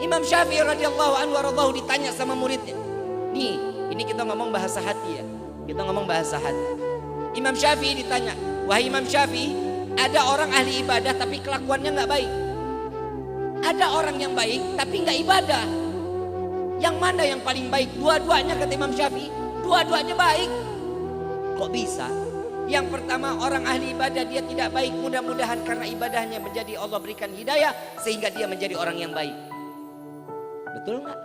Imam Syafi'i radhiyallahu anhu waradahu ditanya sama muridnya. Nih, ini kita ngomong bahasa hati ya. Kita ngomong bahasa hati. Imam Syafi'i ditanya, wahai Imam Syafi'i, ada orang ahli ibadah tapi kelakuannya nggak baik. Ada orang yang baik tapi nggak ibadah. Yang mana yang paling baik? Dua-duanya kata Imam Syafi'i. Dua-duanya baik. Kok bisa? Yang pertama orang ahli ibadah dia tidak baik. Mudah-mudahan karena ibadahnya menjadi Allah berikan hidayah sehingga dia menjadi orang yang baik. Betul nggak?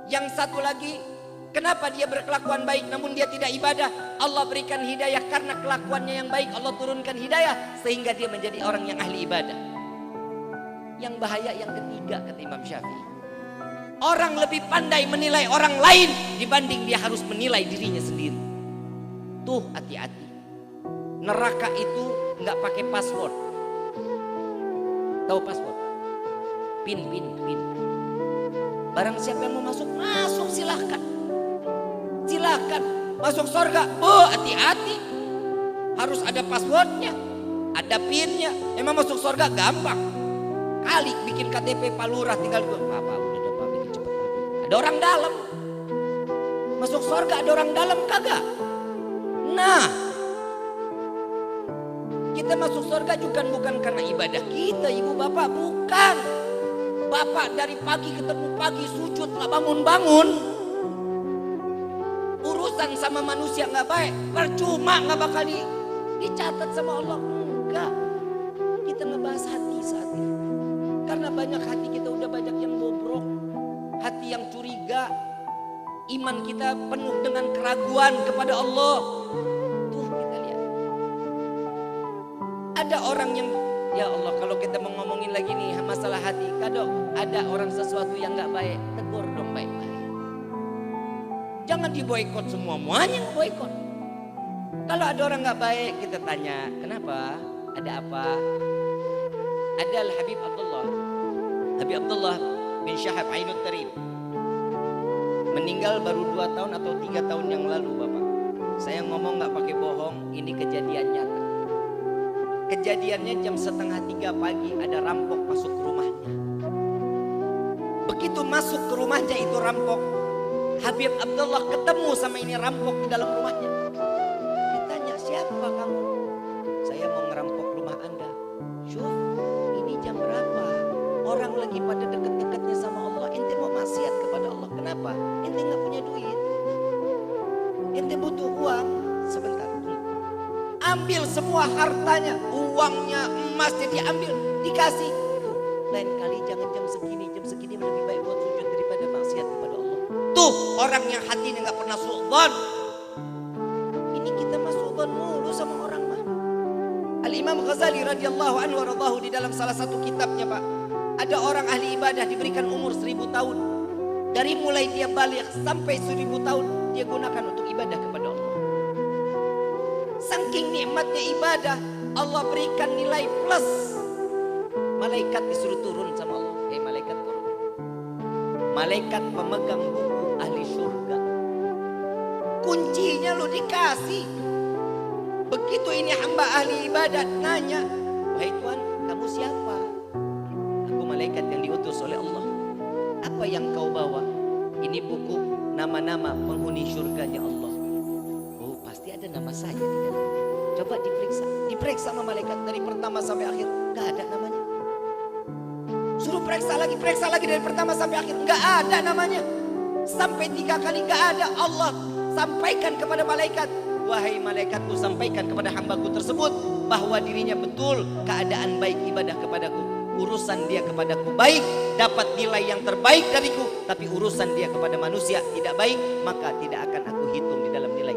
Yang satu lagi, kenapa dia berkelakuan baik namun dia tidak ibadah? Allah berikan hidayah karena kelakuannya yang baik. Allah turunkan hidayah sehingga dia menjadi orang yang ahli ibadah. Yang bahaya yang ketiga kata Imam Syafi'i. Orang lebih pandai menilai orang lain dibanding dia harus menilai dirinya sendiri. Tuh hati-hati. Neraka itu nggak pakai password. Tahu password? Pin. Barang siapa yang mau masuk, masuk silahkan. Silahkan. Masuk surga, oh hati-hati. Harus ada passwordnya, ada pinnya. Emang masuk surga gampang. Kali bikin KTP Pak Lurah tinggal Pak udah Pak bikin cepet. Ada orang dalam. Masuk surga ada orang dalam kagak? Nah, kita masuk surga juga bukan karena ibadah kita, ibu bapak, bukan. Bapak dari pagi ketemu pagi sujud nggak bangun-bangun. Urusan sama manusia nggak baik, percuma nggak bakal dicatat sama Allah. Enggak. Kita ngebahas hati saat ini. Karena banyak hati kita udah banyak yang bobrok, hati yang curiga, iman kita penuh dengan keraguan kepada Allah. Tuh kita lihat. Ada orang yang, ya Allah kalau kita mau ngomongin lagi nih masalah hati, kadang ada orang sesuatu yang gak baik, tegur dong baik-baik. Jangan diboikot semuanya boikot. Kalau ada orang gak baik kita tanya, kenapa? Ada apa? Ada Habib Abdullah bin Syahab Ainut Tarib. Meninggal baru 2 tahun atau 3 tahun yang lalu Bapak. Saya ngomong gak pakai bohong, ini kejadian nyata. Kejadiannya jam 2:30 pagi ada rampok masuk ke rumahnya. Begitu masuk ke rumahnya itu rampok, Habib Abdullah ketemu sama ini rampok di dalam rumahnya. Ditanya, siapa kamu? Saya mau ngerampok rumah Anda. Syuf, ini jam berapa? Orang lagi pada deket-deketnya sama Allah. Ente mau maksiat kepada Allah. Kenapa? Ente gak punya duit. Ente butuh uang. Sebentar. Ambil semua hartanya, uangnya, emasnya diambil, dikasih. Lain kali jangan jam segini lebih baik buat sujud daripada maksiat kepada Allah. Tuh orang yang hatinya gak pernah suudzon. Ini kita mah suudzon mulu sama orang mah. Al-Imam Ghazali radhiyallahu anhu waradahu di dalam salah satu kitabnya Pak, ada orang ahli ibadah diberikan umur 1000 tahun. Dari mulai dia balik sampai 1000 tahun dia gunakan untuk ibadah kepada Allah. Saking nikmatnya ibadah, Allah berikan nilai plus. Malaikat disuruh turun sama Allah. Malaikat turun. Malaikat pemegang buku ahli surga. Kuncinya lu dikasih. Begitu ini hamba ahli ibadah nanya, wahai Tuhan, kamu siapa? Aku malaikat yang diutus oleh Allah. Apa yang kau bawa? Ini buku nama-nama penghuni surganya Allah. Oh, pasti ada nama saya di dalamnya. Coba diperiksa. Diperiksa sama malaikat dari pertama sampai akhir. Gak ada namanya. Suruh periksa lagi dari pertama sampai akhir. Gak ada namanya. Sampai 3 kali gak ada. Allah sampaikan kepada malaikat, wahai malaikatku, sampaikan kepada hambaku tersebut bahwa dirinya betul keadaan baik ibadah kepadaku. Urusan dia kepadaku baik, dapat nilai yang terbaik dariku. Tapi urusan dia kepada manusia tidak baik, maka tidak akan aku hitung di dalam nilai